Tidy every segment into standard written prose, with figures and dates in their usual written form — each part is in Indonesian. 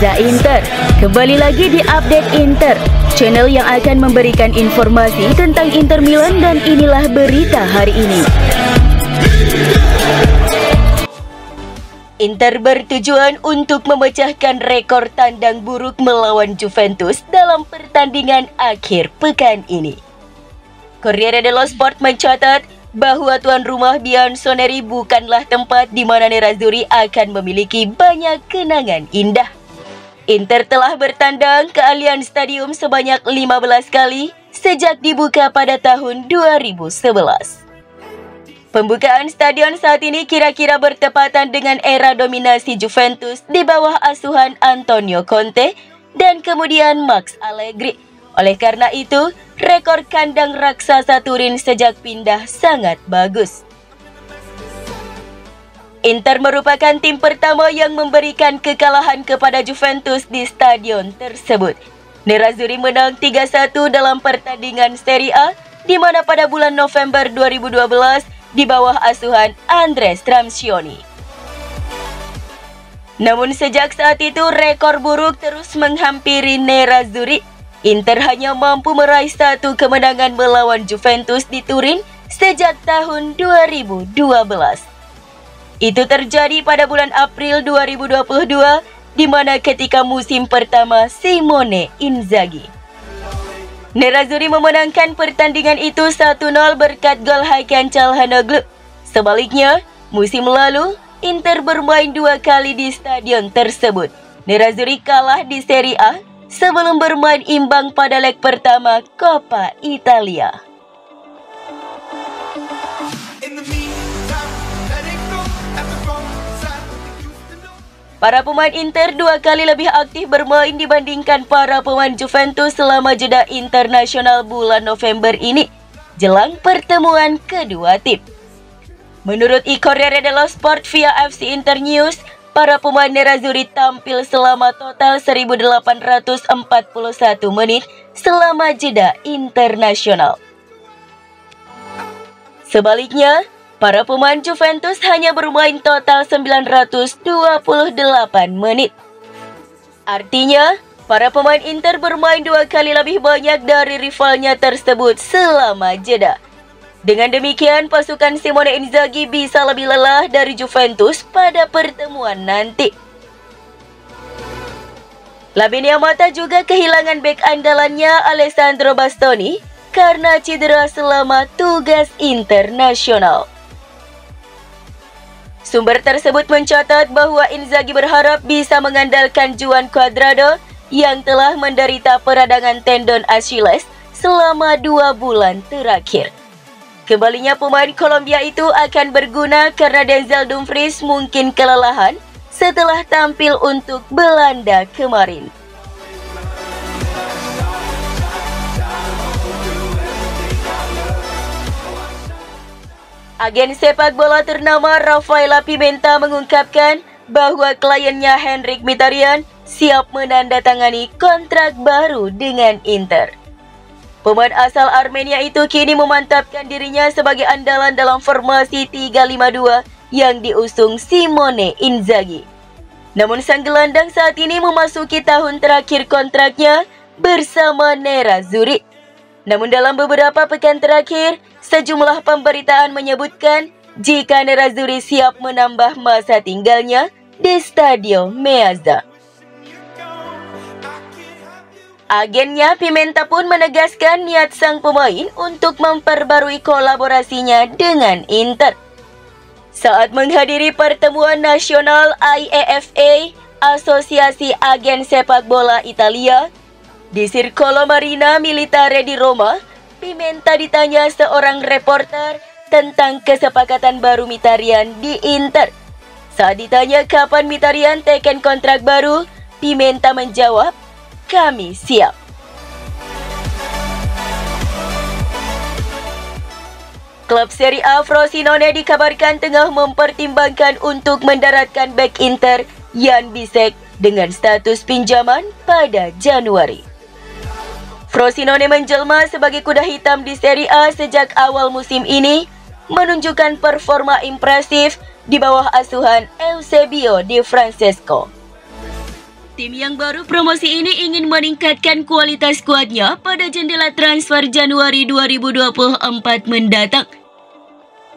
Meazza Inter. Kembali lagi di Update Inter, channel yang akan memberikan informasi tentang Inter Milan, dan inilah berita hari ini. Inter bertujuan untuk memecahkan rekor tandang buruk melawan Juventus dalam pertandingan akhir pekan ini. Corriere dello Sport mencatat bahwa tuan rumah Bianconeri bukanlah tempat di mana Nerazzurri akan memiliki banyak kenangan indah. Inter telah bertandang ke Allianz Stadium sebanyak 15 kali sejak dibuka pada tahun 2011. Pembukaan stadion saat ini kira-kira bertepatan dengan era dominasi Juventus di bawah asuhan Antonio Conte dan kemudian Max Allegri. Oleh karena itu, rekor kandang raksasa Turin sejak pindah sangat bagus. Inter merupakan tim pertama yang memberikan kekalahan kepada Juventus di stadion tersebut. Nerazzurri menang 3-1 dalam pertandingan Serie A, di mana pada bulan November 2012 di bawah asuhan Andrea Stramscioni. Namun sejak saat itu rekor buruk terus menghampiri Nerazzurri. Inter hanya mampu meraih satu kemenangan melawan Juventus di Turin sejak tahun 2012. Itu terjadi pada bulan April 2022, di mana ketika musim pertama Simone Inzaghi. Nerazzurri memenangkan pertandingan itu 1-0 berkat gol Hakan Çalhanoğlu. Sebaliknya, musim lalu Inter bermain 2 kali di stadion tersebut. Nerazzurri kalah di Serie A sebelum bermain imbang pada leg pertama Coppa Italia. Para pemain Inter 2 kali lebih aktif bermain dibandingkan para pemain Juventus selama jeda internasional bulan November ini, jelang pertemuan kedua tim. Menurut Corriere dello Sport via FC Inter News, para pemain Nerazzurri tampil selama total 1.841 menit selama jeda internasional. Sebaliknya, para pemain Juventus hanya bermain total 928 menit. Artinya, para pemain Inter bermain 2 kali lebih banyak dari rivalnya tersebut selama jeda. Dengan demikian, pasukan Simone Inzaghi bisa lebih lelah dari Juventus pada pertemuan nanti. Lamine Yamal juga kehilangan bek andalannya Alessandro Bastoni karena cedera selama tugas internasional. Sumber tersebut mencatat bahwa Inzaghi berharap bisa mengandalkan Juan Cuadrado yang telah menderita peradangan tendon Achilles selama 2 bulan terakhir. Kembalinya pemain Kolombia itu akan berguna karena Denzel Dumfries mungkin kelelahan setelah tampil untuk Belanda kemarin. Agen sepak bola ternama Rafaela Pimenta mengungkapkan bahwa kliennya Henrikh Mkhitaryan siap menandatangani kontrak baru dengan Inter. Pemain asal Armenia itu kini memantapkan dirinya sebagai andalan dalam formasi 3-5-2 yang diusung Simone Inzaghi. Namun sang gelandang saat ini memasuki tahun terakhir kontraknya bersama Nerazzurri. Namun dalam beberapa pekan terakhir, sejumlah pemberitaan menyebutkan jika Nerazzurri siap menambah masa tinggalnya di Stadio Meazza. Agennya Pimenta pun menegaskan niat sang pemain untuk memperbarui kolaborasinya dengan Inter. Saat menghadiri pertemuan nasional IAFA, Asosiasi Agen Sepak Bola Italia, di Circolo Marina Militare di Roma, Pimenta ditanya seorang reporter tentang kesepakatan baru Mkhitaryan di Inter. Saat ditanya kapan Mkhitaryan teken kontrak baru, Pimenta menjawab, "Kami siap." Klub Serie A Frosinone dikabarkan tengah mempertimbangkan untuk mendaratkan bek Inter Jan Bisek dengan status pinjaman pada Januari. Frosinone menjelma sebagai kuda hitam di Serie A sejak awal musim ini, menunjukkan performa impresif di bawah asuhan Eusebio Di Francesco. Tim yang baru promosi ini ingin meningkatkan kualitas skuadnya pada jendela transfer Januari 2024 mendatang.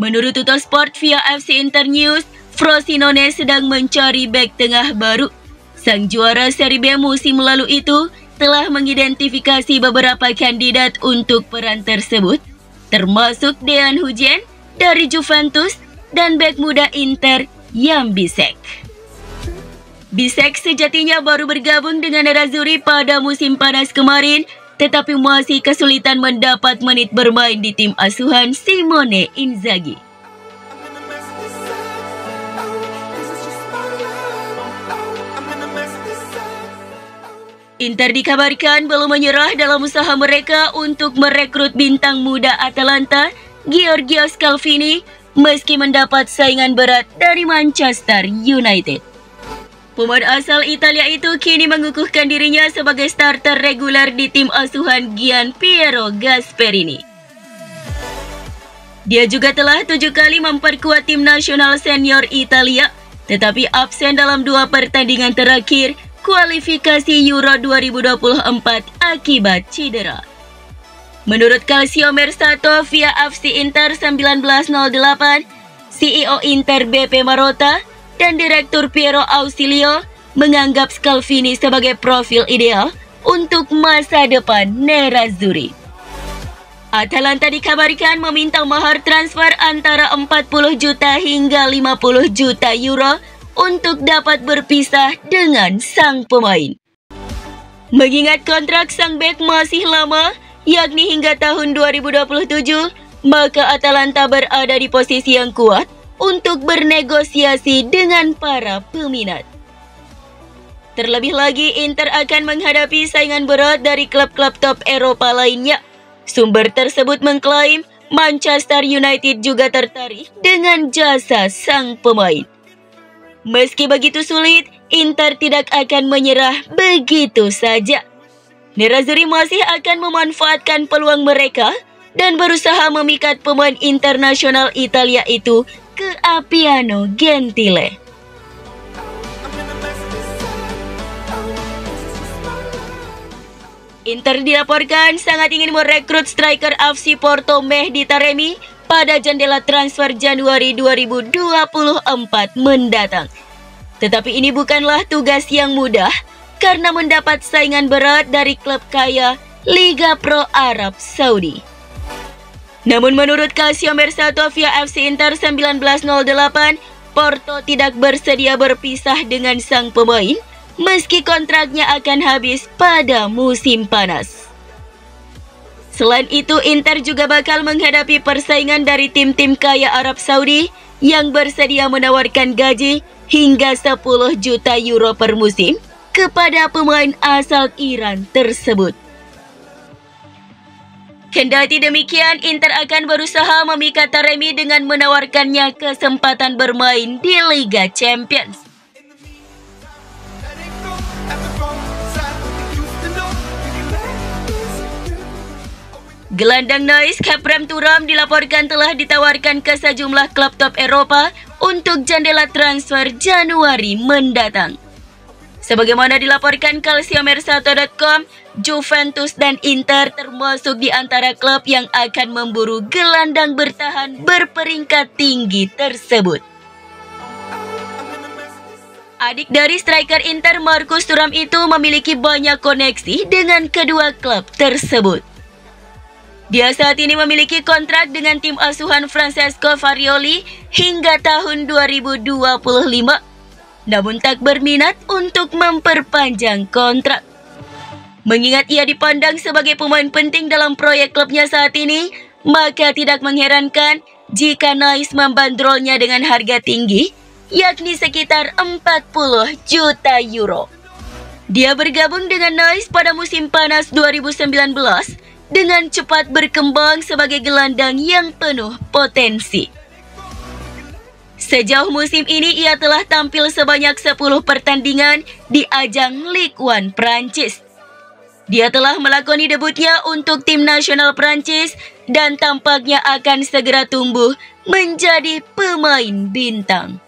Menurut Tuttosport via FC Internews, Frosinone sedang mencari bek tengah baru. Sang juara Serie B musim lalu itu telah mengidentifikasi beberapa kandidat untuk peran tersebut, termasuk Dejan Huijsen dari Juventus dan bek muda Inter Jan Bisek. Bisek sejatinya baru bergabung dengan Nerazzurri pada musim panas kemarin, tetapi masih kesulitan mendapat menit bermain di tim asuhan Simone Inzaghi. Inter dikabarkan belum menyerah dalam usaha mereka untuk merekrut bintang muda Atalanta, Giorgio Scalvini, meski mendapat saingan berat dari Manchester United. Pemain asal Italia itu kini mengukuhkan dirinya sebagai starter reguler di tim asuhan Gianpiero Gasperini. Dia juga telah 7 kali memperkuat tim nasional senior Italia, tetapi absen dalam 2 pertandingan terakhir kualifikasi Euro 2024 akibat cedera. Menurut Calcio Mercato via FC Inter 1908, CEO Inter BP Marotta dan Direktur Piero Ausilio menganggap Scalvini sebagai profil ideal untuk masa depan Nerazzurri. Atalanta dikabarkan meminta mahar transfer antara 40 juta hingga 50 juta euro untuk dapat berpisah dengan sang pemain. Mengingat kontrak sang bek masih lama, yakni hingga tahun 2027, maka Atalanta berada di posisi yang kuat untuk bernegosiasi dengan para peminat. Terlebih lagi, Inter akan menghadapi saingan berat dari klub-klub top Eropa lainnya. Sumber tersebut mengklaim Manchester United juga tertarik dengan jasa sang pemain. Meski begitu sulit, Inter tidak akan menyerah begitu saja. Nerazzurri masih akan memanfaatkan peluang mereka dan berusaha memikat pemain internasional Italia itu ke Appiano Gentile. Inter dilaporkan sangat ingin merekrut striker FC Porto Mehdi Taremi pada jendela transfer Januari 2024 mendatang. Tetapi ini bukanlah tugas yang mudah karena mendapat saingan berat dari klub kaya Liga Pro Arab Saudi. Namun menurut Calcio Mercato via FC Inter 1908, Porto tidak bersedia berpisah dengan sang pemain meski kontraknya akan habis pada musim panas. Selain itu, Inter juga bakal menghadapi persaingan dari tim-tim kaya Arab Saudi yang bersedia menawarkan gaji hingga 10 juta euro per musim kepada pemain asal Iran tersebut. Kendati demikian, Inter akan berusaha memikat Taremi dengan menawarkannya kesempatan bermain di Liga Champions. Gelandang Nice Khéphren Thuram dilaporkan telah ditawarkan ke sejumlah klub top Eropa untuk jendela transfer Januari mendatang. Sebagaimana dilaporkan calciomercato.com, Juventus dan Inter termasuk di antara klub yang akan memburu gelandang bertahan berperingkat tinggi tersebut. Adik dari striker Inter Marcus Thuram itu memiliki banyak koneksi dengan kedua klub tersebut. Dia saat ini memiliki kontrak dengan tim asuhan Francesco Farioli hingga tahun 2025. Namun tak berminat untuk memperpanjang kontrak. Mengingat ia dipandang sebagai pemain penting dalam proyek klubnya saat ini, maka tidak mengherankan jika Nice membandrolnya dengan harga tinggi, yakni sekitar 40 juta euro. Dia bergabung dengan Nice pada musim panas 2019 dengan cepat berkembang sebagai gelandang yang penuh potensi. Sejauh musim ini ia telah tampil sebanyak 10 pertandingan di ajang Ligue 1 Prancis. Dia telah melakoni debutnya untuk tim nasional Prancis dan tampaknya akan segera tumbuh menjadi pemain bintang.